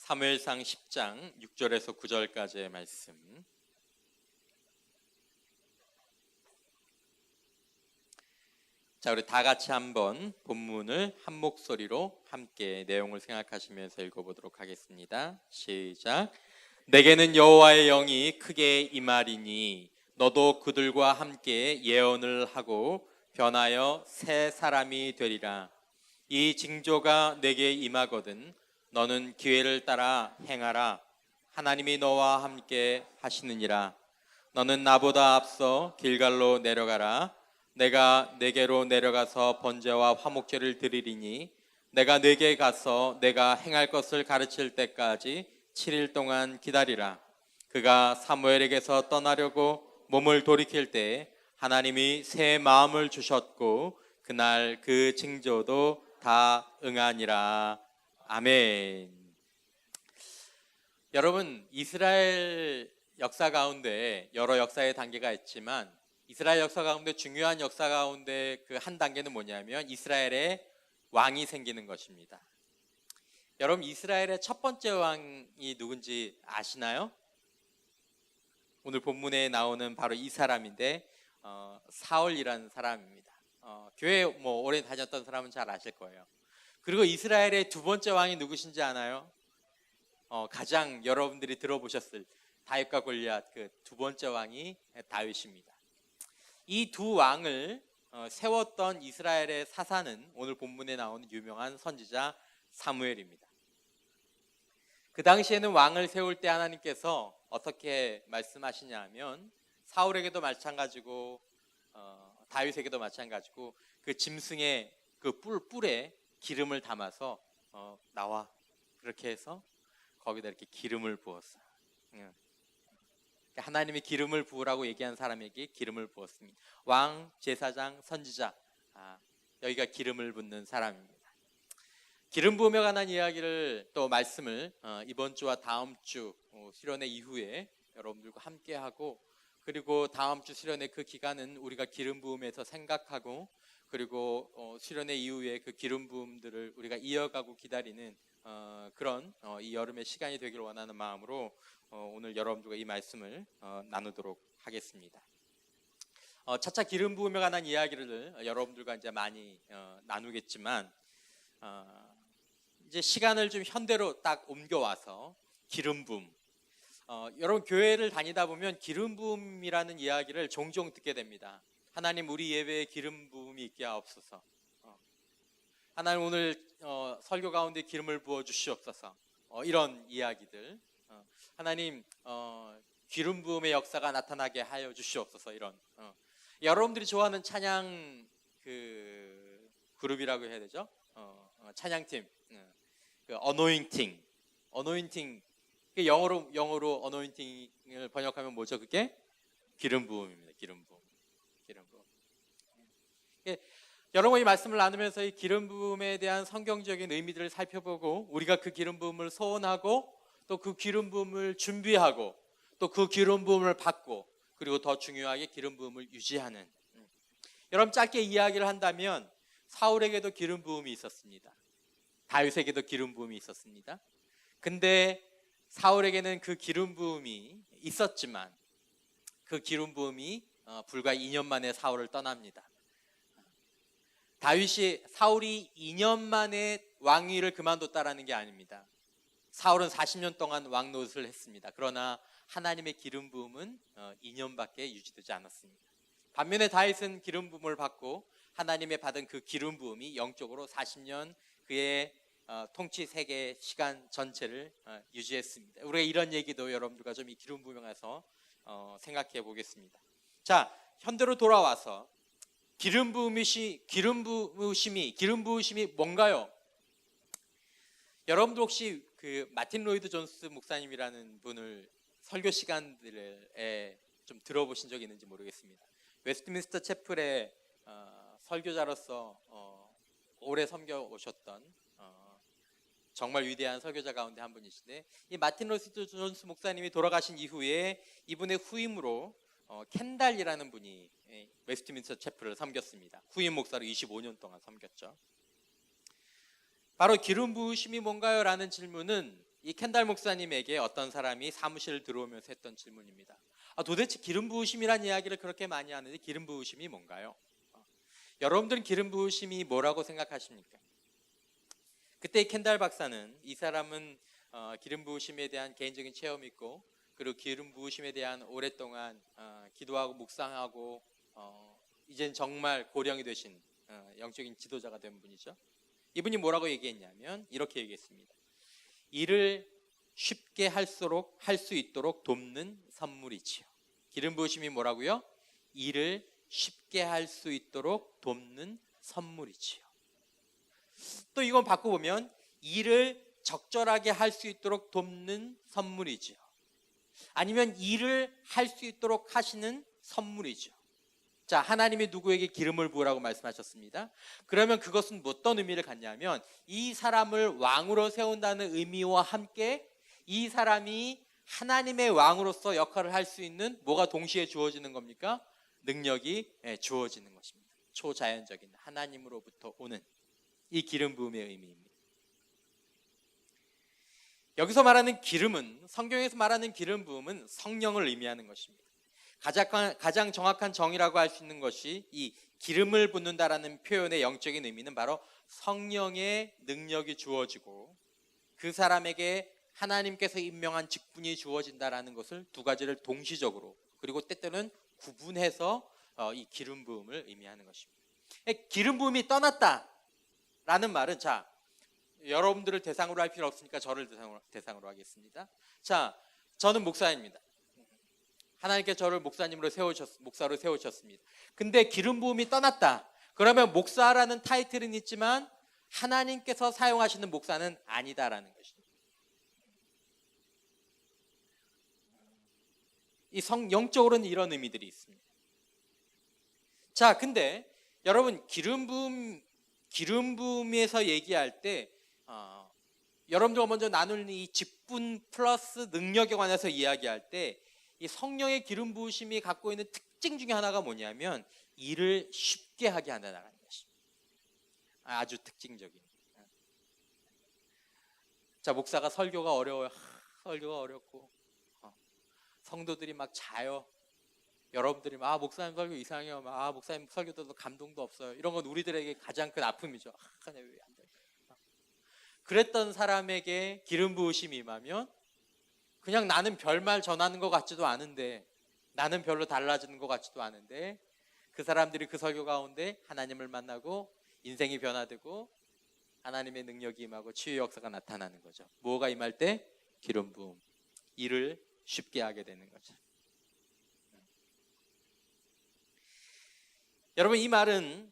사무엘상 10장 6절에서 9절까지의 말씀. 자, 우리 다 같이 한번 본문을 한 목소리로 함께 내용을 생각하시면서 읽어보도록 하겠습니다. 시작. 내게는 여호와의 영이 크게 임하리니 너도 그들과 함께 예언을 하고 변하여 새 사람이 되리라. 이 징조가 내게 임하거든 너는 기회를 따라 행하라. 하나님이 너와 함께 하시느니라. 너는 나보다 앞서 길갈로 내려가라. 내가 네게로 내려가서 번제와 화목제를 드리리니 내가 네게 가서 내가 행할 것을 가르칠 때까지 7일 동안 기다리라. 그가 사무엘에게서 떠나려고 몸을 돌이킬 때 하나님이 새 마음을 주셨고 그날 그 징조도 다 응하니라. 아멘. 여러분, 이스라엘 역사 가운데 여러 역사의 단계가 있지만 이스라엘 역사 가운데 중요한 역사 가운데 그 한 단계는 뭐냐면 이스라엘에 왕이 생기는 것입니다. 여러분, 이스라엘의 첫 번째 왕이 누군지 아시나요? 오늘 본문에 나오는 바로 이 사람인데 사울이라는 사람입니다. 교회 오래 다녔던 사람은 잘 아실 거예요. 그리고 이스라엘의 두 번째 왕이 누구신지 아나요? 가장 여러분들이 들어보셨을 다윗과 골리앗 그 두 번째 왕이 다윗입니다. 이 두 왕을 세웠던 이스라엘의 사사는 오늘 본문에 나오는 유명한 선지자 사무엘입니다. 그 당시에는 왕을 세울 때 하나님께서 어떻게 말씀하시냐 하면 사울에게도 마찬가지고 다윗에게도 마찬가지고 그 짐승의 그 뿔에 기름을 담아서 나와 그렇게 해서 거기다 이렇게 기름을 부었어요. 하나님이 기름을 부으라고 얘기한 사람에게 기름을 부었습니다. 왕, 제사장, 선지자, 여기가 기름을 붓는 사람입니다. 기름 부음에 관한 이야기를 또 말씀을 이번 주와 다음 주 수련회 이후에 여러분들과 함께 하고 그리고 다음 주 수련회 그 기간은 우리가 기름 부음에서 생각하고 그리고 수련회 이후에 그 기름 부음들을 우리가 이어가고 기다리는 그런 이 여름의 시간이 되기를 원하는 마음으로 오늘 여러분들과 이 말씀을 나누도록 하겠습니다. 차차 기름 부음에 관한 이야기를 여러분들과 이제 많이 나누겠지만 이제 시간을 좀 현대로 딱 옮겨와서 기름 부음. 여러분 교회를 다니다 보면 기름 부음이라는 이야기를 종종 듣게 됩니다. 하나님 우리 예배에 기름 부음이 있게 하옵소서. 하나님 오늘 설교 가운데 기름을 부어 주시옵소서. 이런 이야기들. 하나님 기름 부음의 역사가 나타나게 하여 주시옵소서. 이런 여러분들이 좋아하는 찬양 그 그룹이라고 해야 되죠? 찬양팀 그 어노인팅 그 영어로 어노인팅을 번역하면 뭐죠? 그게 기름 부음입니다. 기름 부음. 여러분 이 말씀을 나누면서 이 기름 부음에 대한 성경적인 의미들을 살펴보고 우리가 그 기름 부음을 소원하고 또 그 기름 부음을 준비하고 또 그 기름 부음을 받고 그리고 더 중요하게 기름 부음을 유지하는 여러분 짧게 이야기를 한다면 사울에게도 기름 부음이 있었습니다. 다윗에게도 기름 부음이 있었습니다. 근데 사울에게는 그 기름 부음이 있었지만 그 기름 부음이 불과 2년 만에 사울을 떠납니다. 사울이 2년 만에 왕위를 그만뒀다라는 게 아닙니다. 사울은 40년 동안 왕 노릇을 했습니다. 그러나 하나님의 기름 부음은 2년밖에 유지되지 않았습니다. 반면에 다윗은 기름 부음을 받고 하나님의 받은 그 기름 부음이 영적으로 40년 그의 통치 세계 시간 전체를 유지했습니다. 우리가 이런 얘기도 여러분들과 좀 이 기름 부음에 가서 생각해 보겠습니다. 자, 현대로 돌아와서 기름 부으심이 뭔가요? 여러분들 혹시 그 마틴 로이드 존스 목사님이라는 분을 설교 시간들에 좀 들어보신 적이 있는지 모르겠습니다. 웨스트민스터 채플의 설교자로서 오래 섬겨 오셨던 정말 위대한 설교자 가운데 한 분이신데 이 마틴 로이드 존스 목사님이 돌아가신 이후에 이분의 후임으로 켄달이라는 분이 웨스트민스터 채플을 섬겼습니다. 후임 목사로 25년 동안 섬겼죠. 바로 기름 부으심이 뭔가요? 라는 질문은 이 켄달 목사님에게 어떤 사람이 사무실을 들어오면서 했던 질문입니다. 도대체 기름 부으심이란 이야기를 그렇게 많이 하는데 기름 부으심이 뭔가요? 여러분들은 기름 부으심이 뭐라고 생각하십니까? 그때 이 켄달 박사는, 이 사람은 기름 부으심에 대한 개인적인 체험이 있고, 그리고 기름 부으심에 대한 오랫동안 기도하고 묵상하고 이젠 정말 고령이 되신 영적인 지도자가 된 분이죠. 이분이 뭐라고 얘기했냐면 이렇게 얘기했습니다. 일을 쉽게 할 수 있도록 돕는 선물이지요. 기름 부으심이 뭐라고요? 일을 쉽게 할 수 있도록 돕는 선물이지요. 또 이건 바꿔보면 일을 적절하게 할 수 있도록 돕는 선물이지요. 아니면 일을 할 수 있도록 하시는 선물이죠. 자, 하나님이 누구에게 기름을 부으라고 말씀하셨습니다. 그러면 그것은 어떤 의미를 갖냐면 이 사람을 왕으로 세운다는 의미와 함께 이 사람이 하나님의 왕으로서 역할을 할 수 있는 뭐가 동시에 주어지는 겁니까? 능력이 주어지는 것입니다. 초자연적인 하나님으로부터 오는 이 기름 부음의 의미입니다. 여기서 말하는 기름은, 성경에서 말하는 기름 부음은 성령을 의미하는 것입니다. 가장 정확한 정의라고 할 수 있는 것이 이 기름을 붓는다라는 표현의 영적인 의미는 바로 성령의 능력이 주어지고 그 사람에게 하나님께서 임명한 직분이 주어진다라는 것을 두 가지를 동시적으로 그리고 때때로는 구분해서 이 기름 부음을 의미하는 것입니다. 기름 부음이 떠났다라는 말은, 자, 여러분들을 대상으로 할 필요 없으니까 저를 대상으로 하겠습니다. 자, 저는 목사입니다. 하나님께서 저를 목사로 세우셨습니다. 근데 기름 부음이 떠났다. 그러면 목사라는 타이틀은 있지만 하나님께서 사용하시는 목사는 아니다라는 것입니다. 이 영적으로는 이런 의미들이 있습니다. 자, 근데 여러분 기름 부음에서 얘기할 때 여러분들과 먼저 나누는 이 직분 플러스 능력에 관해서 이야기할 때 이 성령의 기름 부으심이 갖고 있는 특징 중에 하나가 뭐냐면 일을 쉽게 하게 한다는 것입니다. 아주 특징적인. 자, 목사가 설교가 어려워요. 설교가 어렵고 성도들이 막 자요. 여러분들이 막 목사님 설교 이상해요. 목사님 설교도 감동도 없어요. 이런 건 우리들에게 가장 큰 아픔이죠. 왜 안 돼? 그랬던 사람에게 기름 부으심이 임하면 그냥 나는 별말 전하는 것 같지도 않은데, 나는 별로 달라지는 것 같지도 않은데 그 사람들이 그 설교 가운데 하나님을 만나고 인생이 변화되고 하나님의 능력이 임하고 치유의 역사가 나타나는 거죠. 뭐가 임할 때? 기름 부음. 일을 쉽게 하게 되는 거죠. 여러분, 이 말은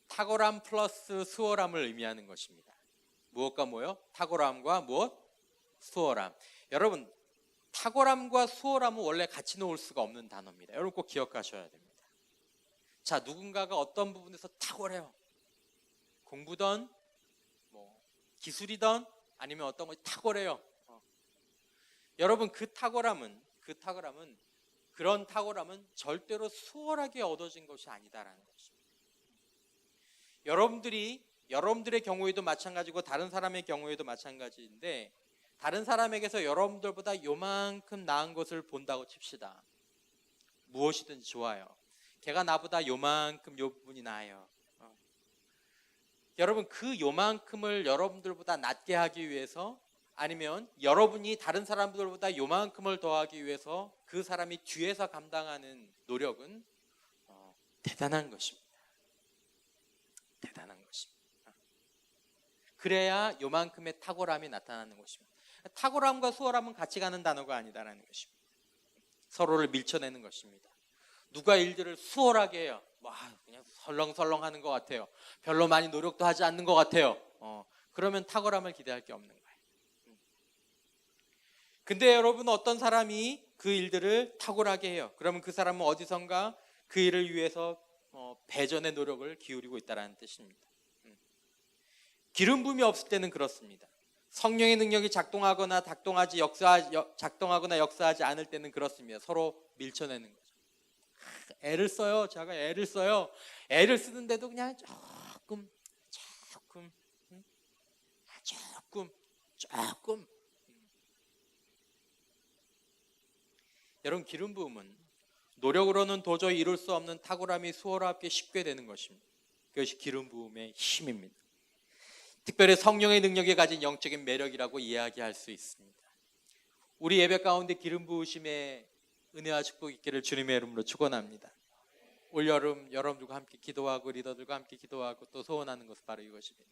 탁월함 플러스 수월함을 의미하는 것입니다. 무엇과 뭐요? 탁월함과 무엇? 수월함. 여러분, 탁월함과 수월함은 원래 같이 놓을 수가 없는 단어입니다. 여러분 꼭 기억하셔야 됩니다. 자, 누군가가 어떤 부분에서 탁월해요. 공부든 기술이든 아니면 어떤 것이 탁월해요. 여러분, 그 탁월함은 그런 탁월함은 절대로 수월하게 얻어진 것이 아니다라는 것입니다. 여러분들의 경우에도 마찬가지고 다른 사람의 경우에도 마찬가지인데, 다른 사람에게서 여러분들보다 요만큼 나은 것을 본다고 칩시다. 무엇이든지 좋아요. 걔가 나보다 요만큼 요 부분이 나아요. 여러분, 그 요만큼을 여러분들보다 낮게 하기 위해서, 아니면 여러분이 다른 사람들보다 요만큼을 더하기 위해서 그 사람이 뒤에서 감당하는 노력은 대단한 것입니다. 대단한 것입니다. 그래야 요만큼의 탁월함이 나타나는 것입니다. 탁월함과 수월함은 같이 가는 단어가 아니다라는 것입니다. 서로를 밀쳐내는 것입니다. 누가 일들을 수월하게 해요? 그냥 설렁설렁 하는 것 같아요. 별로 많이 노력도 하지 않는 것 같아요. 그러면 탁월함을 기대할 게 없는 거예요. 근데 여러분, 어떤 사람이 그 일들을 탁월하게 해요. 그러면 그 사람은 어디선가 그 일을 위해서 배전의 노력을 기울이고 있다는 뜻입니다. 기름 부음이 없을 때는 그렇습니다. 성령의 능력이 작동하거나 역사하지 않을 때는 그렇습니다. 서로 밀쳐내는 거죠. 애를 써요. 제가 애를 써요. 애를 쓰는데도 그냥 조금 여러분, 기름 부음은 노력으로는 도저히 이룰 수 없는 탁월함이 수월하게 쉽게 되는 것입니다. 그것이 기름 부음의 힘입니다. 특별히 성령의 능력이 가진 영적인 매력이라고 이야기할 수 있습니다. 우리 예배 가운데 기름 부으심의 은혜와 축복이 있기를 주님의 이름으로 축원합니다. 올여름 여러분들과 함께 기도하고 리더들과 함께 기도하고 또 소원하는 것은 바로 이것입니다.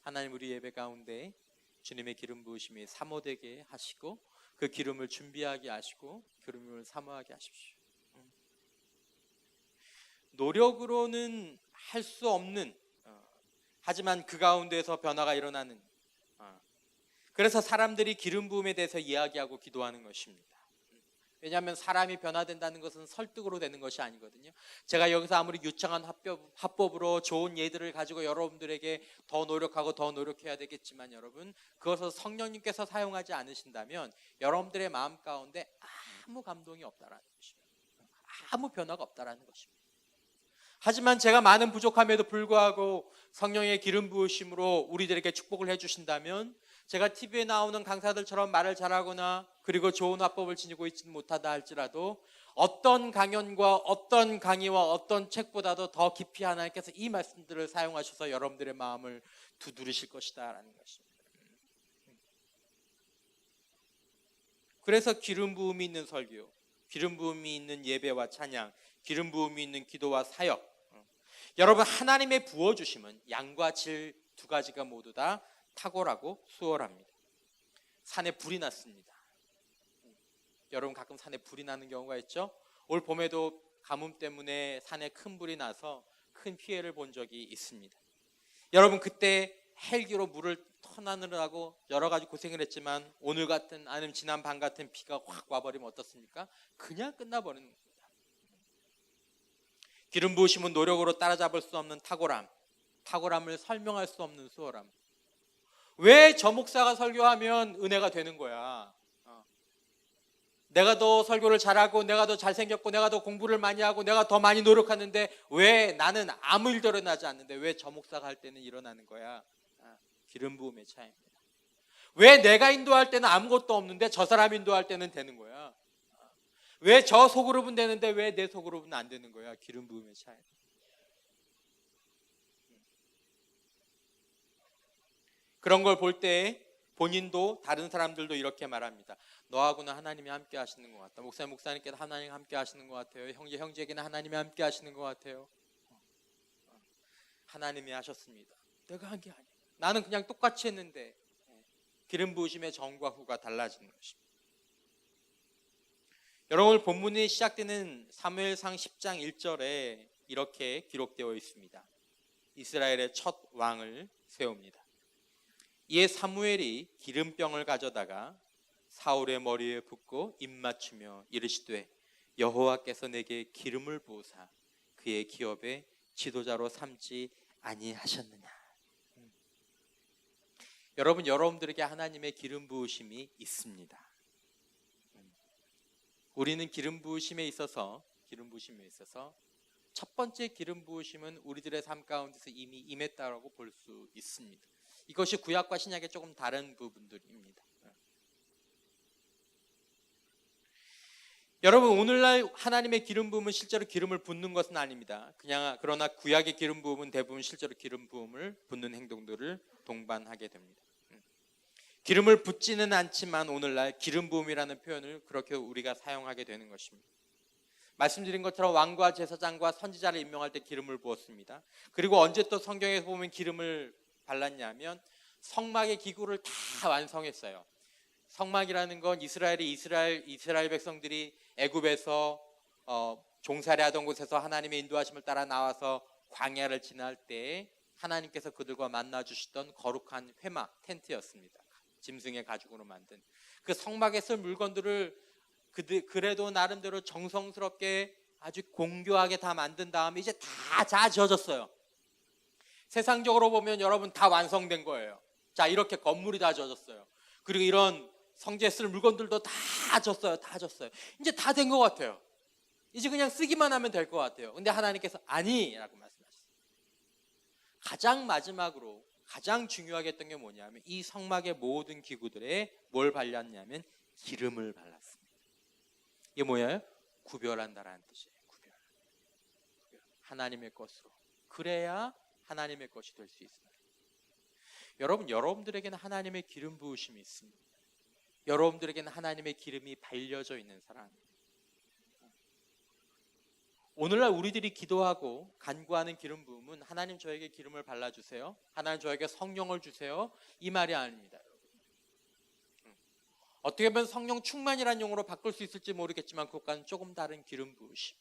하나님, 우리 예배 가운데 주님의 기름 부으심이 사모되게 하시고 그 기름을 준비하게 하시고 기름을 사모하게 하십시오. 노력으로는 할 수 없는, 하지만 그 가운데에서 변화가 일어나는, 그래서 사람들이 기름 부음에 대해서 이야기하고 기도하는 것입니다. 왜냐하면 사람이 변화된다는 것은 설득으로 되는 것이 아니거든요. 제가 여기서 아무리 유창한 화법으로 좋은 예들을 가지고 여러분들에게 더 노력하고 더 노력해야 되겠지만, 여러분, 그것을 성령님께서 사용하지 않으신다면 여러분들의 마음 가운데 아무 감동이 없다라는 것입니다. 아무 변화가 없다라는 것입니다. 하지만 제가 많은 부족함에도 불구하고 성령의 기름 부으심으로 우리들에게 축복을 해주신다면, 제가 TV에 나오는 강사들처럼 말을 잘하거나 그리고 좋은 화법을 지니고 있지는 못하다 할지라도 어떤 강연과 어떤 강의와 어떤 책보다도 더 깊이 하나님께서 이 말씀들을 사용하셔서 여러분들의 마음을 두드리실 것이다 라는 것입니다. 그래서 기름 부음이 있는 설교, 기름 부음이 있는 예배와 찬양, 기름 부음이 있는 기도와 사역, 여러분, 하나님의 부어주심은 양과 질 두 가지가 모두 다 탁월하고 수월합니다. 산에 불이 났습니다. 여러분, 가끔 산에 불이 나는 경우가 있죠. 올 봄에도 가뭄 때문에 산에 큰 불이 나서 큰 피해를 본 적이 있습니다. 여러분, 그때 헬기로 물을 터나느라고 여러 가지 고생을 했지만 오늘 같은, 아니면 지난 밤 같은 비가 확 와버리면 어떻습니까? 그냥 끝나버리는 겁니다. 기름 부으심은 노력으로 따라잡을 수 없는 탁월함을 설명할 수 없는 수월함. 왜 저 목사가 설교하면 은혜가 되는 거야? 내가 더 설교를 잘하고 내가 더 잘생겼고 내가 더 공부를 많이 하고 내가 더 많이 노력하는데 왜 나는 아무 일도 일어나지 않는데 왜 저 목사가 할 때는 일어나는 거야? 기름 부음의 차이입니다. 왜 내가 인도할 때는 아무것도 없는데 저 사람 인도할 때는 되는 거야? 왜 저 소그룹은 되는데 왜 내 소그룹은 안 되는 거야? 기름 부음의 차이. 그런 걸 볼 때 본인도 다른 사람들도 이렇게 말합니다. 너하고는 하나님이 함께 하시는 것 같다. 목사님께도 하나님 함께 하시는 것 같아요. 형제에게는 하나님이 함께 하시는 것 같아요. 하나님이 하셨습니다. 내가 한 게 아니야. 나는 그냥 똑같이 했는데. 기름 부으심의 전과 후가 달라지는 것입니다. 여러분, 본문이 시작되는 사무엘상 10장 1절에 이렇게 기록되어 있습니다. 이스라엘의 첫 왕을 세웁니다. 이에 사무엘이 기름병을 가져다가 사울의 머리에 붓고 입맞추며 이르시되 여호와께서 내게 기름을 부으사 그의 기업의 지도자로 삼지 아니하셨느냐. 여러분, 여러분들에게 하나님의 기름 부으심이 있습니다. 우리는 기름 부으심에 있어서 첫 번째 기름 부으심은 우리들의 삶 가운데서 이미 임했다고 볼 수 있습니다. 이것이 구약과 신약의 조금 다른 부분들입니다. 여러분, 오늘날 하나님의 기름 부음은 실제로 기름을 붓는 것은 아닙니다. 그러나 구약의 기름 부음은 대부분 실제로 기름 부음을 붓는 행동들을 동반하게 됩니다. 기름을 붓지는 않지만 오늘날 기름 부음이라는 표현을 그렇게 우리가 사용하게 되는 것입니다. 말씀드린 것처럼 왕과 제사장과 선지자를 임명할 때 기름을 부었습니다. 그리고 언제 또 성경에서 보면 기름을 발랐냐면 성막의 기구를 다 완성했어요. 성막이라는 건 이스라엘 백성들이 애굽에서 종살이하던 곳에서 하나님의 인도하심을 따라 나와서 광야를 지날 때 하나님께서 그들과 만나 주시던 거룩한 회막 텐트였습니다. 짐승의 가죽으로 만든 그 성막에 쓸 물건들을 그래도 나름대로 정성스럽게 아주 공교하게 다 만든 다음에 이제 다 지어졌어요. 세상적으로 보면 여러분 다 완성된 거예요. 자, 이렇게 건물이 다 지어졌어요. 그리고 이런 성지에 쓸 물건들도 다 졌어요. 이제 다 된 것 같아요. 이제 그냥 쓰기만 하면 될 것 같아요. 근데 하나님께서 아니라고 말씀하셨어요. 가장 마지막으로 가장 중요하게 했던 게 뭐냐면 이 성막의 모든 기구들에 뭘 발랐냐면 기름을 발랐습니다. 이게 뭐예요? 구별한다라는 뜻이에요. 구별. 하나님의 것으로. 그래야 하나님의 것이 될 수 있어요. 여러분, 여러분들에게는 하나님의 기름 부으심이 있습니다. 여러분들에게는 하나님의 기름이 발려져 있는 사람입니다. 오늘날 우리들이 기도하고 간구하는 기름 부음은 하나님 저에게 기름을 발라주세요, 하나님 저에게 성령을 주세요, 이 말이 아닙니다. 어떻게 보면 성령 충만이라는 용어로 바꿀 수 있을지 모르겠지만 그것과는 조금 다른 기름 부으심.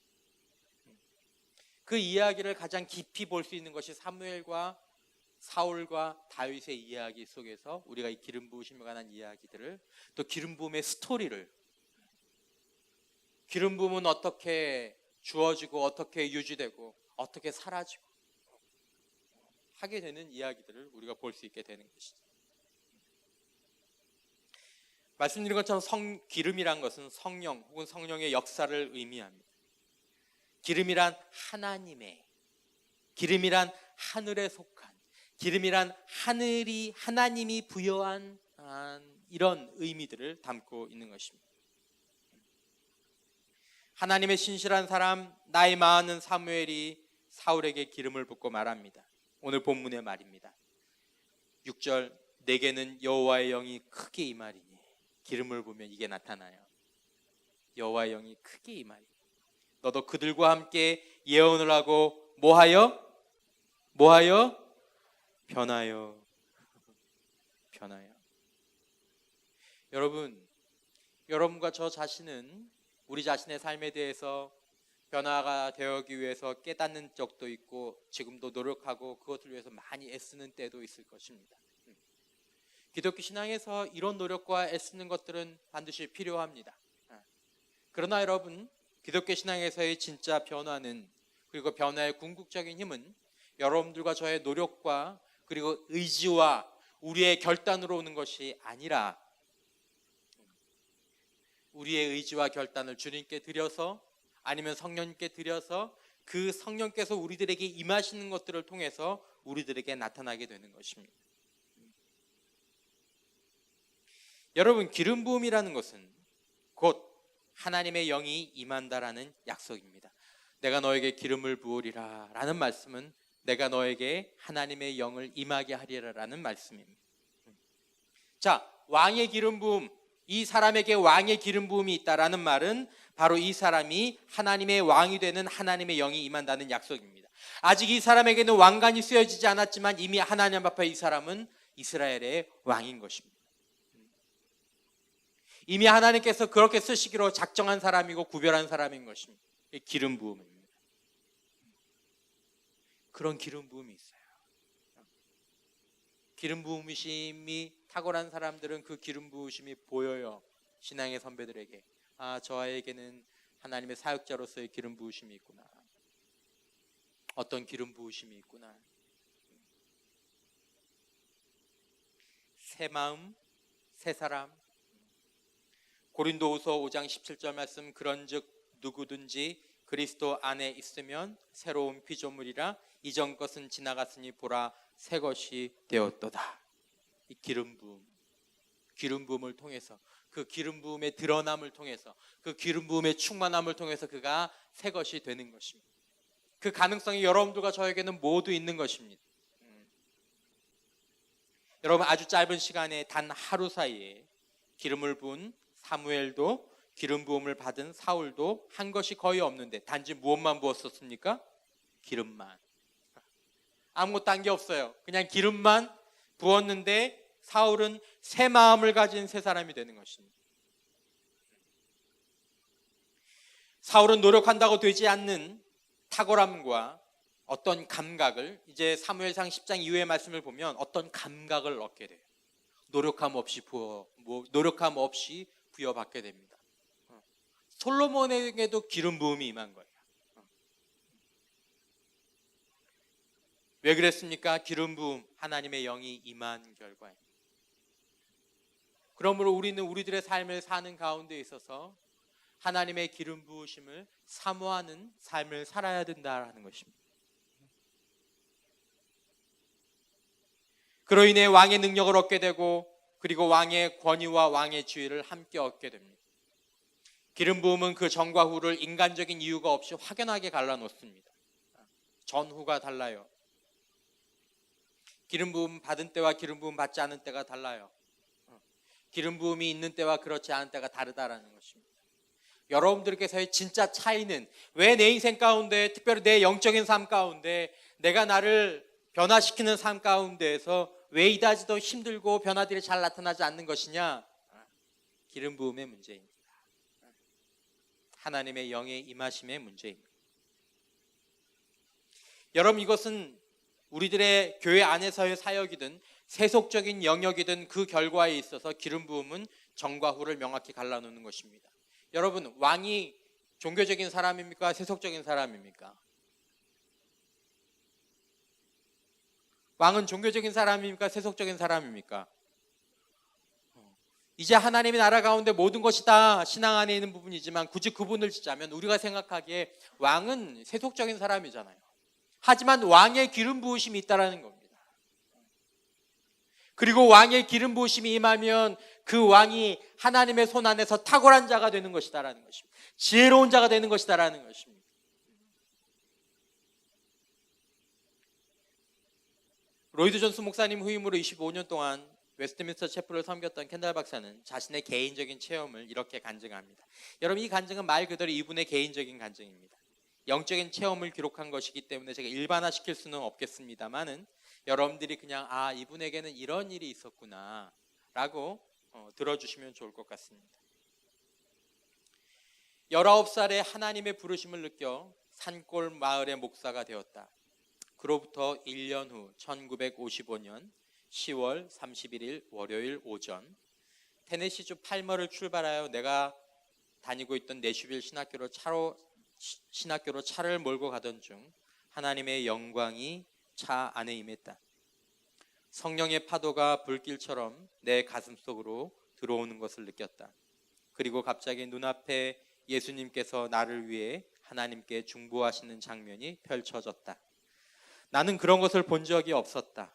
그 이야기를 가장 깊이 볼 수 있는 것이 사무엘과 사울과 다윗의 이야기 속에서 우리가 이 기름 부으심에 관한 이야기들을, 또 기름 부음의 스토리를, 기름 부음은 어떻게 주어지고 어떻게 유지되고 어떻게 사라지고 하게 되는 이야기들을 우리가 볼 수 있게 되는 것이죠. 말씀드린 것처럼 기름이란 것은 성령 혹은 성령의 역사를 의미합니다. 기름이란 하나님의, 기름이란 하늘에 속한, 기름이란 하나님이 부여한 이런 의미들을 담고 있는 것입니다. 하나님의 신실한 사람 나이 많은 사무엘이 사울에게 기름을 붓고 말합니다. 오늘 본문의 말입니다. 6절, 내게는 여호와의 영이 크게 임하리니. 기름을 부으면 이게 나타나요. 여호와의 영이 크게 임하리니 너도 그들과 함께 예언을 하고 뭐하여? 변하여. 여러분과 저 자신은 우리 자신의 삶에 대해서 변화가 되기 위해서 깨닫는 적도 있고 지금도 노력하고 그것을 위해서 많이 애쓰는 때도 있을 것입니다. 기독교 신앙에서 이런 노력과 애쓰는 것들은 반드시 필요합니다. 그러나 여러분, 기독교 신앙에서의 진짜 변화는, 그리고 변화의 궁극적인 힘은 여러분들과 저의 노력과 그리고 의지와 우리의 결단으로 오는 것이 아니라 우리의 의지와 결단을 주님께 드려서, 아니면 성령님께 드려서 그 성령께서 우리들에게 임하시는 것들을 통해서 우리들에게 나타나게 되는 것입니다. 여러분, 기름 부음이라는 것은 곧 하나님의 영이 임한다라는 약속입니다. 내가 너에게 기름을 부으리라 라는 말씀은 내가 너에게 하나님의 영을 임하게 하리라 라는 말씀입니다. 자, 왕의 기름 부음, 이 사람에게 왕의 기름 부음이 있다라는 말은 바로 이 사람이 하나님의 왕이 되는 하나님의 영이 임한다는 약속입니다. 아직 이 사람에게는 왕관이 쓰여지지 않았지만 이미 하나님 앞에 이 사람은 이스라엘의 왕인 것입니다. 이미 하나님께서 그렇게 쓰시기로 작정한 사람이고 구별한 사람인 것입니다. 기름 부음입니다. 그런 기름 부음이 있어요. 기름 부으심이 탁월한 사람들은 그 기름 부으심이 보여요. 신앙의 선배들에게, 저에게는 하나님의 사역자로서의 기름 부으심이 있구나, 어떤 기름 부으심이 있구나. 새 마음, 새 사람. 고린도후서 5장 17절 말씀, 그런즉 누구든지 그리스도 안에 있으면 새로운 피조물이라, 이전 것은 지나갔으니 보라 새 것이 되었도다. 이 기름 부음을 통해서, 그 기름 부음의 드러남을 통해서, 그 기름 부음의 충만함을 통해서 그가 새 것이 되는 것입니다. 그 가능성이 여러분들과 저에게는 모두 있는 것입니다. 여러분, 아주 짧은 시간에 단 하루 사이에 기름을 부은 사무엘도 기름 부음을 받은 사울도 한 것이 거의 없는데 단지 무엇만 부었었습니까? 기름만. 아무것도 한 게 없어요. 그냥 기름만 부었는데 사울은 새 마음을 가진 새 사람이 되는 것입니다. 사울은 노력한다고 되지 않는 탁월함과 어떤 감각을, 이제 사무엘상 10장 이후의 말씀을 보면 어떤 감각을 얻게 돼요. 노력함 없이 부여받게 됩니다. 솔로몬에게도 기름 부음이 임한 거예요. 왜 그랬습니까? 기름 부음, 하나님의 영이 임한 결과입니다. 그러므로 우리는 우리들의 삶을 사는 가운데 있어서 하나님의 기름 부으심을 사모하는 삶을 살아야 된다는 것입니다. 그로 인해 왕의 능력을 얻게 되고, 그리고 왕의 권위와 왕의 지위를 함께 얻게 됩니다. 기름 부음은 그 전과 후를 인간적인 이유가 없이 확연하게 갈라놓습니다. 전후가 달라요. 기름 부음 받은 때와 기름 부음 받지 않은 때가 달라요. 기름 부음이 있는 때와 그렇지 않은 때가 다르다라는 것입니다. 여러분들께서의 진짜 차이는 왜 내 인생 가운데, 특별히 내 영적인 삶 가운데, 내가 나를 변화시키는 삶 가운데에서 왜 이다지도 힘들고 변화들이 잘 나타나지 않는 것이냐? 기름 부음의 문제입니다. 하나님의 영의 임하심의 문제입니다. 여러분, 이것은 우리들의 교회 안에서의 사역이든 세속적인 영역이든 그 결과에 있어서 기름 부음은 전과 후를 명확히 갈라놓는 것입니다. 여러분, 왕이 종교적인 사람입니까? 세속적인 사람입니까? 왕은 종교적인 사람입니까? 세속적인 사람입니까? 이제 하나님의 나라 가운데 모든 것이 다 신앙 안에 있는 부분이지만 굳이 구분을 짓자면 우리가 생각하기에 왕은 세속적인 사람이잖아요. 하지만 왕의 기름 부으심이 있다는 겁니다. 그리고 왕의 기름 부으심이 임하면 그 왕이 하나님의 손 안에서 탁월한 자가 되는 것이다라는 것입니다. 지혜로운 자가 되는 것이다라는 것입니다. 로이드 존스 목사님 후임으로 25년 동안 웨스트민스터 채플을 섬겼던 켄달 박사는 자신의 개인적인 체험을 이렇게 간증합니다. 여러분, 이 간증은 말 그대로 이분의 개인적인 간증입니다. 영적인 체험을 기록한 것이기 때문에 제가 일반화시킬 수는 없겠습니다만은 여러분들이 그냥 이분에게는 이런 일이 있었구나 라고 들어주시면 좋을 것 같습니다. 19살에 하나님의 부르심을 느껴 산골 마을의 목사가 되었다. 그로부터 1년 후 1955년 10월 31일 월요일 오전 테네시주 팔머를 출발하여 내가 다니고 있던 내슈빌 신학교로 차를 몰고 가던 중 하나님의 영광이 차 안에 임했다. 성령의 파도가 불길처럼 내 가슴 속으로 들어오는 것을 느꼈다. 그리고 갑자기 눈앞에 예수님께서 나를 위해 하나님께 중보하시는 장면이 펼쳐졌다. 나는 그런 것을 본 적이 없었다.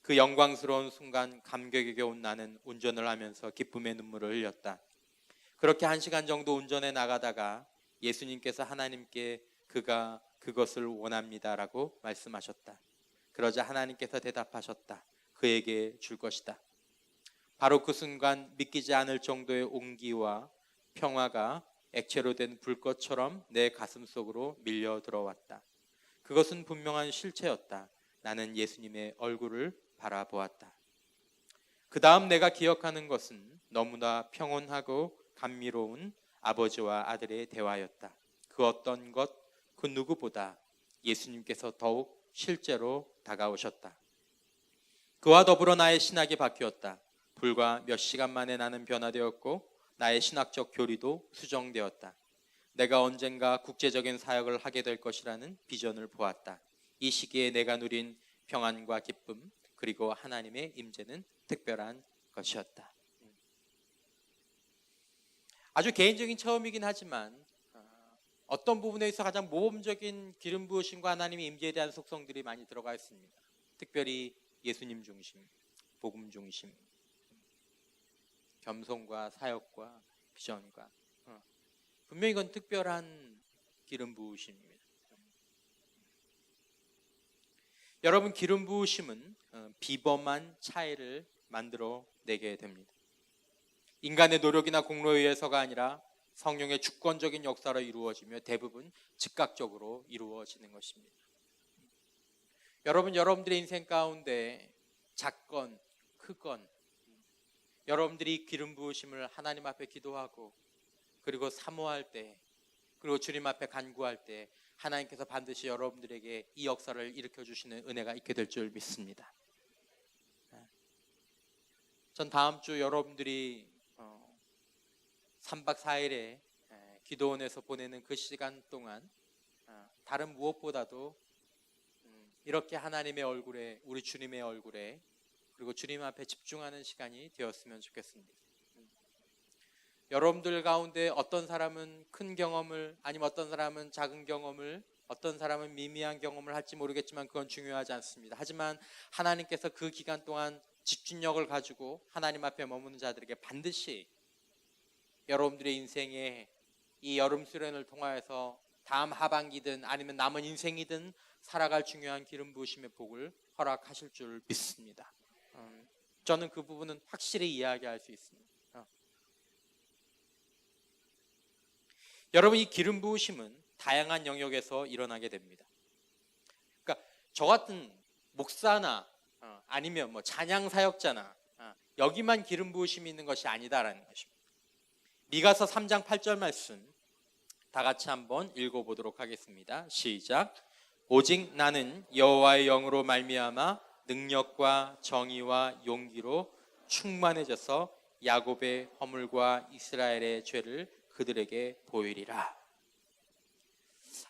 그 영광스러운 순간 감격에 겨운 나는 운전을 하면서 기쁨의 눈물을 흘렸다. 그렇게 1시간 정도 운전해 나가다가 예수님께서 하나님께 그가 그것을 원합니다라고 말씀하셨다. 그러자 하나님께서 대답하셨다. 그에게 줄 것이다. 바로 그 순간 믿기지 않을 정도의 온기와 평화가 액체로 된 불꽃처럼 내 가슴 속으로 밀려 들어왔다. 그것은 분명한 실체였다. 나는 예수님의 얼굴을 바라보았다. 그 다음 내가 기억하는 것은 너무나 평온하고 감미로운 아버지와 아들의 대화였다. 그 어떤 것, 그 누구보다 예수님께서 더욱 실제로 다가오셨다. 그와 더불어 나의 신학이 바뀌었다. 불과 몇 시간 만에 나는 변화되었고 나의 신학적 교리도 수정되었다. 내가 언젠가 국제적인 사역을 하게 될 것이라는 비전을 보았다. 이 시기에 내가 누린 평안과 기쁨 그리고 하나님의 임재는 특별한 것이었다. 아주 개인적인 체험이긴 하지만 어떤 부분에 있어 가장 모범적인 기름 부으심과 하나님의 임재에 대한 속성들이 많이 들어가 있습니다. 특별히 예수님 중심, 복음 중심, 겸손과 사역과 비전과 분명히 이건 특별한 기름 부으심입니다. 여러분, 기름 부으심은 비범한 차이를 만들어내게 됩니다. 인간의 노력이나 공로에 의해서가 아니라 성령의 주권적인 역사로 이루어지며 대부분 즉각적으로 이루어지는 것입니다. 여러분들의 인생 가운데 작건, 크건 여러분들이 기름 부으심을 하나님 앞에 기도하고 그리고 사모할 때 그리고 주님 앞에 간구할 때 하나님께서 반드시 여러분들에게 이 역사를 일으켜 주시는 은혜가 있게 될 줄 믿습니다. 전 다음 주 여러분들이 3박 4일에 기도원에서 보내는 그 시간 동안 다른 무엇보다도 이렇게 하나님의 얼굴에, 우리 주님의 얼굴에 그리고 주님 앞에 집중하는 시간이 되었으면 좋겠습니다. 여러분들 가운데 어떤 사람은 큰 경험을, 아니면 어떤 사람은 작은 경험을, 어떤 사람은 미미한 경험을 할지 모르겠지만 그건 중요하지 않습니다. 하지만 하나님께서 그 기간 동안 집중력을 가지고 하나님 앞에 머무는 자들에게 반드시 여러분들의 인생에 이 여름 수련을 통하여서 다음 하반기든 아니면 남은 인생이든 살아갈 중요한 기름 부으심의 복을 허락하실 줄 믿습니다. 저는 그 부분은 확실히 이야기할 수 있습니다. 여러분, 이 기름 부으심은 다양한 영역에서 일어나게 됩니다. 그러니까 저 같은 목사나 아니면 뭐 찬양 사역자나 여기만 기름 부으심이 있는 것이 아니다라는 것입니다. 미가서 3장 8절 말씀 다 같이 한번 읽어보도록 하겠습니다. 시작. 오직 나는 여호와의 영으로 말미암아 능력과 정의와 용기로 충만해져서 야곱의 허물과 이스라엘의 죄를 그들에게 보이리라.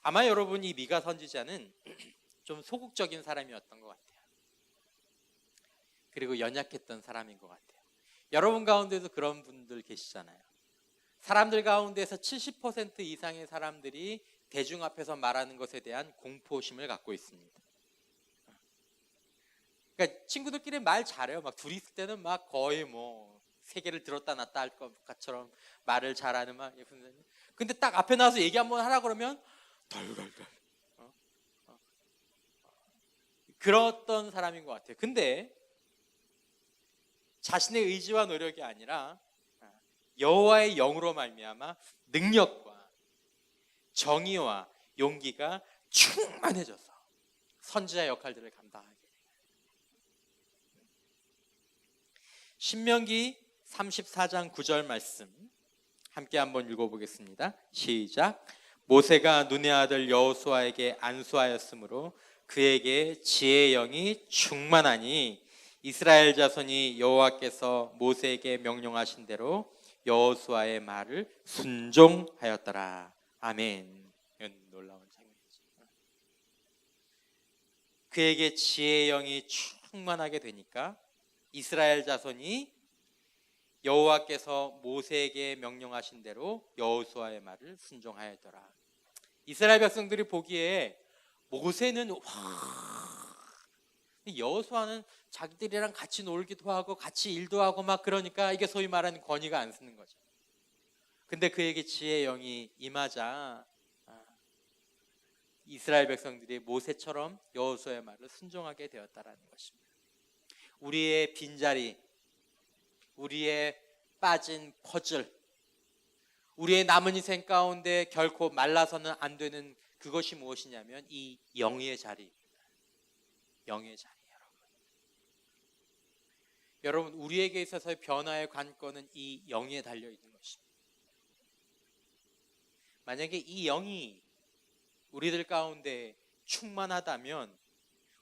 아마 여러분, 이 미가 선지자는 좀 소극적인 사람이었던 것 같아요. 그리고 연약했던 사람인 것 같아요. 여러분 가운데도 그런 분들 계시잖아요. 사람들 가운데서 70% 이상의 사람들이 대중 앞에서 말하는 것에 대한 공포심을 갖고 있습니다. 그러니까 친구들끼리 말 잘해요. 막 둘이 있을 때는 막 거의 뭐 세계를 들었다 놨다 할 것처럼 말을 잘하는 막. 근데 딱 앞에 나와서 얘기 한번 하라 그러면 덜덜덜. 그랬던 사람인 것 같아요. 근데 자신의 의지와 노력이 아니라 여호와의 영으로 말미암아 능력과 정의와 용기가 충만해져서 선지자 역할들을 감당하게 돼요. 신명기 34장 9절 말씀 함께 한번 읽어보겠습니다. 시작. 모세가 눈의 아들 여호수아에게 안수하였으므로 그에게 지혜의 영이 충만하니 이스라엘 자손이 여호와께서 모세에게 명령하신 대로 여호수아의 말을 순종하였더라. 아멘. 이건 놀라운 장면이죠. 그에게 지혜의 영이 충만하게 되니까 이스라엘 자손이 여호와께서 모세에게 명령하신 대로 여호수아의 말을 순종하였더라. 이스라엘 백성들이 보기에 모세는 여호수아는 자기들이랑 같이 놀기도 하고 같이 일도 하고 막 그러니까 이게 소위 말하는 권위가 안 쓰는 거죠. 근데 그에게 지혜의 영이 임하자 이스라엘 백성들이 모세처럼 여호수아의 말을 순종하게 되었다라는 것입니다. 우리의 빈자리, 우리의 빠진 퍼즐, 우리의 남은 인생 가운데 결코 말라서는 안 되는 그것이 무엇이냐면 이 영의 자리입니다. 영의 자리. 여러분, 우리에게 있어서의 변화의 관건은 이 영에 달려있는 것입니다. 만약에 이 영이 우리들 가운데 충만하다면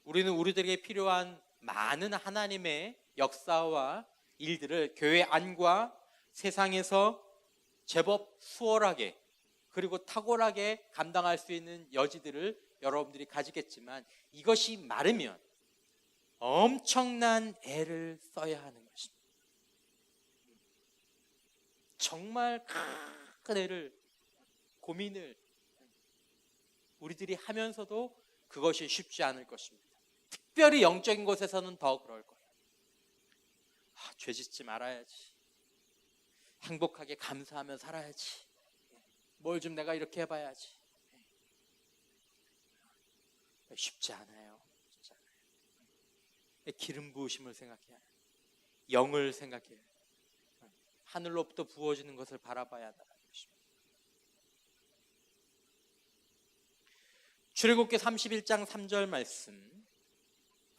우리는 우리들에게 필요한 많은 하나님의 역사와 일들을 교회 안과 세상에서 제법 수월하게 그리고 탁월하게 감당할 수 있는 여지들을 여러분들이 가지겠지만 이것이 마르면 엄청난 애를 써야 하는 것입니다. 정말 큰 애를, 고민을 우리들이 하면서도 그것이 쉽지 않을 것입니다. 특별히 영적인 곳에서는 더 그럴 거예요. 죄 짓지 말아야지. 행복하게 감사하며 살아야지. 뭘 좀 내가 이렇게 해봐야지. 쉽지 않아요. 기름 부으심을 생각해야 해요. 영을 생각해야 해요. 하늘로부터 부어지는 것을 바라봐야 한다는 것입니다. 출애굽기 31장 3절 말씀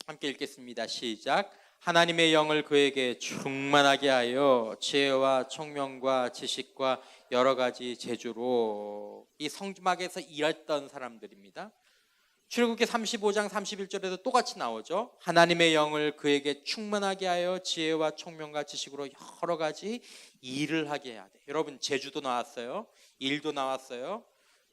함께 읽겠습니다. 시작. 하나님의 영을 그에게 충만하게 하여 지혜와 총명과 지식과 여러 가지 재주로. 이 성막에서 일했던 사람들입니다. 출애굽기 35장 31절에도 똑같이 나오죠. 하나님의 영을 그에게 충만하게 하여 지혜와 총명과 지식으로 여러 가지 일을 하게 해야 돼. 여러분, 재주도 나왔어요. 일도 나왔어요.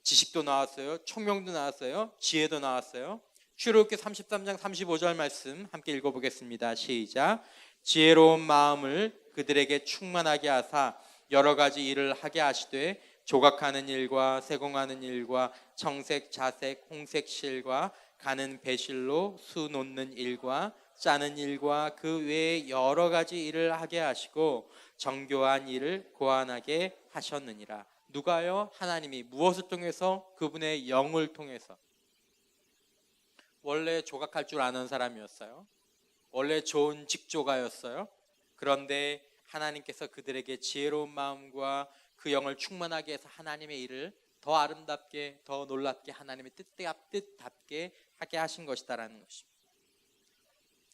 지식도 나왔어요. 총명도 나왔어요. 지혜도 나왔어요. 출애굽기 33장 35절 말씀 함께 읽어보겠습니다. 시작. 지혜로운 마음을 그들에게 충만하게 하사 여러 가지 일을 하게 하시되 조각하는 일과 세공하는 일과 청색, 자색, 홍색 실과 가는 배실로 수 놓는 일과 짜는 일과 그 외에 여러 가지 일을 하게 하시고 정교한 일을 고안하게 하셨느니라. 누가요? 하나님이. 무엇을 통해서? 그분의 영을 통해서. 원래 조각할 줄 아는 사람이었어요. 원래 좋은 직조가였어요. 그런데 하나님께서 그들에게 지혜로운 마음과 그 영을 충만하게 해서 하나님의 일을 더 아름답게, 더 놀랍게, 하나님의 뜻답게 하게 하신 것이다라는 것입니다.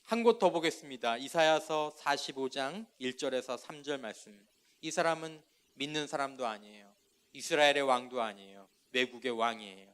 한 곳 더 보겠습니다. 이사야서 45장 1절에서 3절 말씀. 이 사람은 믿는 사람도 아니에요. 이스라엘의 왕도 아니에요. 외국의 왕이에요.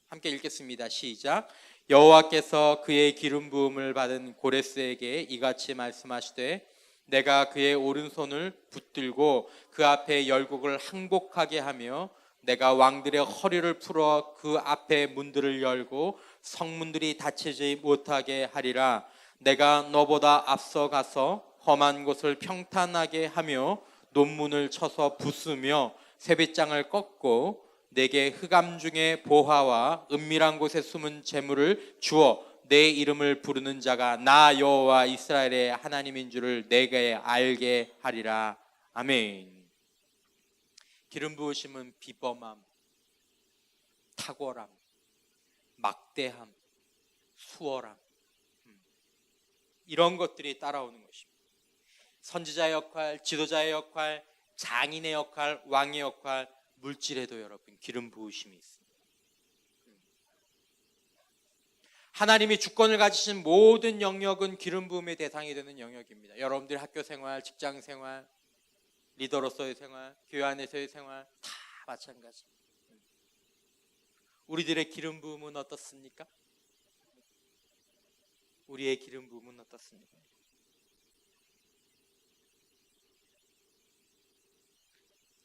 함께 읽겠습니다. 시작. 여호와께서 그의 기름 부음을 받은 고레스에게 이같이 말씀하시되 내가 그의 오른손을 붙들고 그 앞에 열국을 항복하게 하며 내가 왕들의 허리를 풀어 그 앞에 문들을 열고 성문들이 닫히지 못하게 하리라. 내가 너보다 앞서 가서 험한 곳을 평탄하게 하며 논문을 쳐서 부수며 쇠빗장을 꺾고 내게 흑암 중에 보화와 은밀한 곳에 숨은 재물을 주어 내 이름을 부르는 자가 나 여호와 이스라엘의 하나님인 줄을 내게 알게 하리라. 아멘. 기름 부으심은 비범함, 탁월함, 막대함, 수월함, 이런 것들이 따라오는 것입니다. 선지자의 역할, 지도자의 역할, 장인의 역할, 왕의 역할, 물질에도 여러분 기름 부으심이 있습니다. 하나님이 주권을 가지신 모든 영역은 기름 부음의 대상이 되는 영역입니다. 여러분들의 학교 생활, 직장 생활, 리더로서의 생활, 교회 안에서의 생활 다 마찬가지. 우리들의 기름 부음은 어떻습니까? 우리의 기름 부음은 어떻습니까?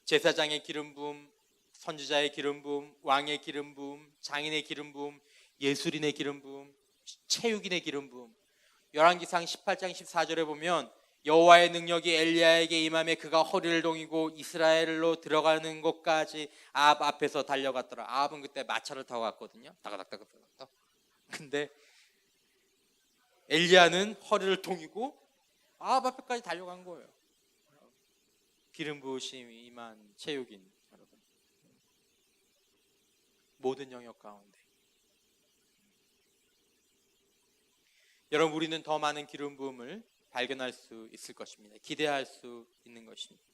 제사장의 기름 부음, 선지자의 기름 부음, 왕의 기름 부음, 장인의 기름 부음, 예술인의 기름 부음, 체육인의 기름 부음. 열왕기상 18장 14절에 보면 여호와의 능력이 엘리야에게 임하며 그가 허리를 동이고 이스라엘로 들어가는 곳까지 아합 앞에서 달려갔더라. 아합은 그때 마차를 타고 갔거든요. 다가닥다가닥. 근데 엘리야는 허리를 동이고 아합 앞에까지 달려간 거예요. 기름 부으심이 임한 체육인 여러분, 모든 영역 가운데 여러분, 우리는 더 많은 기름 부음을 발견할 수 있을 것입니다. 기대할 수 있는 것입니다.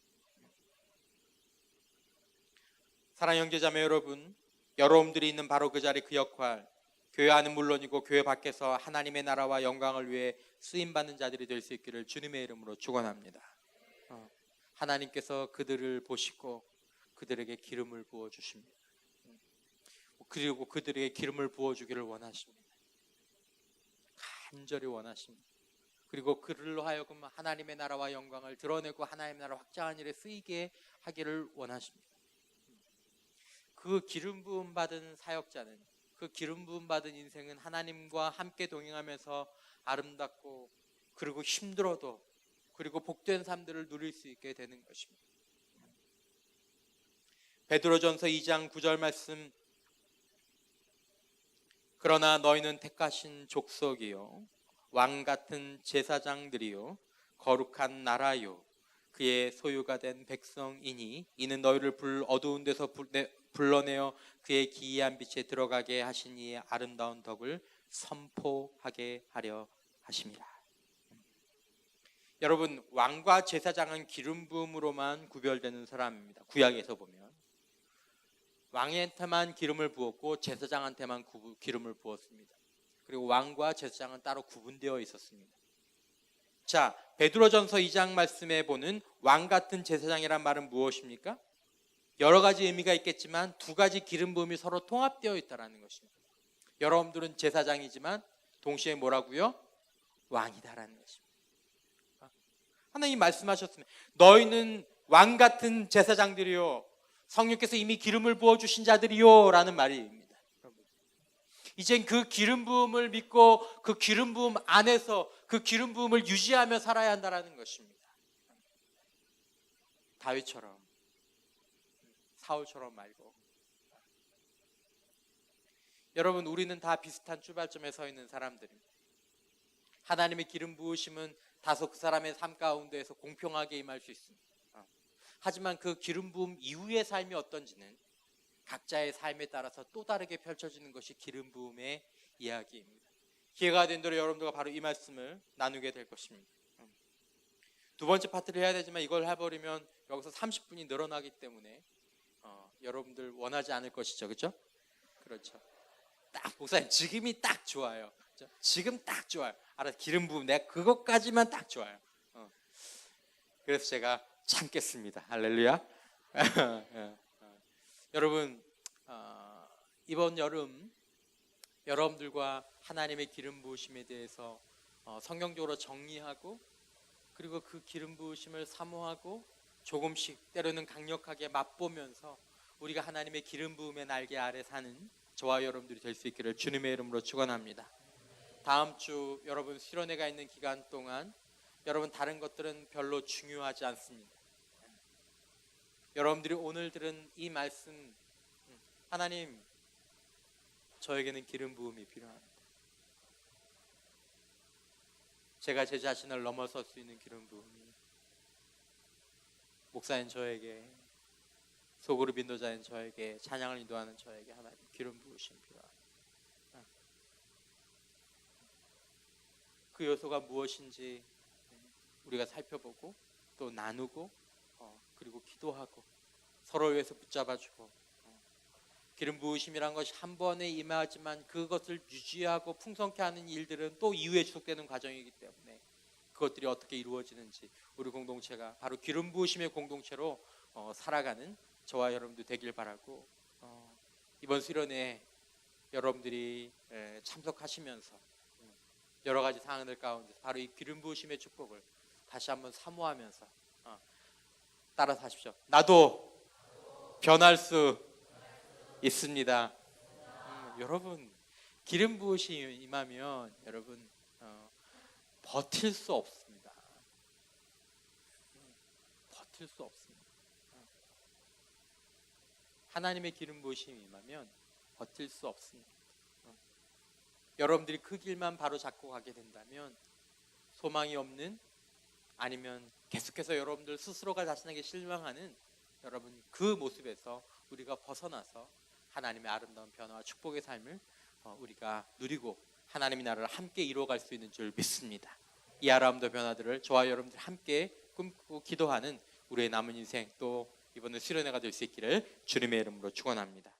사랑하는 형제자매 여러분, 여러분들이 있는 바로 그 자리, 그 역할, 교회 안은 물론이고 교회 밖에서 하나님의 나라와 영광을 위해 쓰임받는 자들이 될 수 있기를 주님의 이름으로 축원합니다. 하나님께서 그들을 보시고 그들에게 기름을 부어주십니다. 그리고 그들에게 기름을 부어주기를 원하십니다. 간절히 원하십니다. 그리고 그들로 하여금 하나님의 나라와 영광을 드러내고 하나님의 나라 확장한 일에 쓰이게 하기를 원하십니다. 그 기름 부음 받은 사역자는, 그 기름 부음 받은 인생은 하나님과 함께 동행하면서 아름답고 그리고 힘들어도 그리고 복된 삶들을 누릴 수 있게 되는 것입니다. 베드로전서 2장 9절 말씀. 그러나 너희는 택하신 족속이요 왕 같은 제사장들이요 거룩한 나라요 그의 소유가 된 백성이니 이는 너희를 어두운 데서 불러내어 그의 기이한 빛에 들어가게 하신 이의 아름다운 덕을 선포하게 하려 하심이라. 여러분, 왕과 제사장은 기름 부음으로만 구별되는 사람입니다. 구약에서 보면 왕한테만 기름을 부었고 제사장한테만 기름을 부었습니다. 그리고 왕과 제사장은 따로 구분되어 있었습니다. 자, 베드로전서 2장 말씀에 보는 왕 같은 제사장이란 말은 무엇입니까? 여러 가지 의미가 있겠지만 두 가지 기름 부음이 서로 통합되어 있다는 것입니다. 여러분들은 제사장이지만 동시에 뭐라고요? 왕이다라는 것입니다. 하나님 말씀하셨습니다. 너희는 왕 같은 제사장들이요 성령께서 이미 기름을 부어주신 자들이요 라는 말입니다. 이젠 그 기름 부음을 믿고 그 기름 부음 안에서 그 기름 부음을 유지하며 살아야 한다는 것입니다. 다윗처럼, 사울처럼 말고. 여러분, 우리는 다 비슷한 출발점에 서 있는 사람들입니다. 하나님의 기름 부으심은 다소 그 사람의 삶 가운데에서 공평하게 임할 수 있습니다. 하지만 그 기름 부음 이후의 삶이 어떤지는 각자의 삶에 따라서 또 다르게 펼쳐지는 것이 기름 부음의 이야기입니다. 기회가 된 대로 여러분들과 바로 이 말씀을 나누게 될 것입니다. 두 번째 파트를 해야 되지만 이걸 해버리면 여기서 30분이 늘어나기 때문에 여러분들 원하지 않을 것이죠. 그렇죠? 그렇죠. 딱 목사님 지금이 딱 좋아요. 그렇죠? 지금 딱 좋아요. 알아, 기름 부음 내가 그것까지만 딱 좋아요. 그래서 제가 참겠습니다. 할렐루야. 여러분, 이번 여름 여러분들과 하나님의 기름 부으심에 대해서 성경적으로 정리하고, 그리고 그 기름 부으심을 사모하고 조금씩 때로는 강력하게 맛보면서 우리가 하나님의 기름 부음의 날개 아래 사는 저와 여러분들이 될 수 있기를 주님의 이름으로 축원합니다. 다음 주 여러분 수련회가 있는 기간 동안 여러분 다른 것들은 별로 중요하지 않습니다. 여러분들이 오늘 들은 이 말씀, 하나님 저에게는 기름 부음이 필요합니다. 제가 제 자신을 넘어설 수 있는 기름 부음이, 목사인 저에게, 소그룹 인도자인 저에게, 찬양을 인도하는 저에게 하나님 기름 부으심 필요합니다. 그 요소가 무엇인지 우리가 살펴보고 또 나누고 그리고 기도하고 서로를 위해서 붙잡아주고, 기름 부으심이란 것이 한 번에 임하지만 그것을 유지하고 풍성케 하는 일들은 또 이후에 지속되는 과정이기 때문에 그것들이 어떻게 이루어지는지 우리 공동체가 바로 기름 부으심의 공동체로 살아가는 저와 여러분들 되길 바라고, 이번 수련회에 여러분들이 참석하시면서 여러 가지 상황들 가운데 바로 이 기름 부으심의 축복을 다시 한번 사모하면서 따라서 하십시오. 나도 변할 수 있습니다. 여러분 기름 부으심이 임하면 여러분 버틸 수 없습니다. 버틸 수 없습니다. 하나님의 기름 부으심이 임하면 버틸 수 없습니다. 여러분들이 그 길만 바로 잡고 가게 된다면 소망이 없는, 아니면 계속해서 여러분들 스스로가 자신에게 실망하는 여러분 그 모습에서 우리가 벗어나서 하나님의 아름다운 변화와 축복의 삶을 우리가 누리고 하나님의 나라를 함께 이루어갈 수 있는 줄 믿습니다. 이 아름다운 변화들을 저와 여러분들 함께 꿈꾸고 기도하는 우리의 남은 인생, 또 이번에 수련회가 될 수 있기를 주님의 이름으로 축원합니다.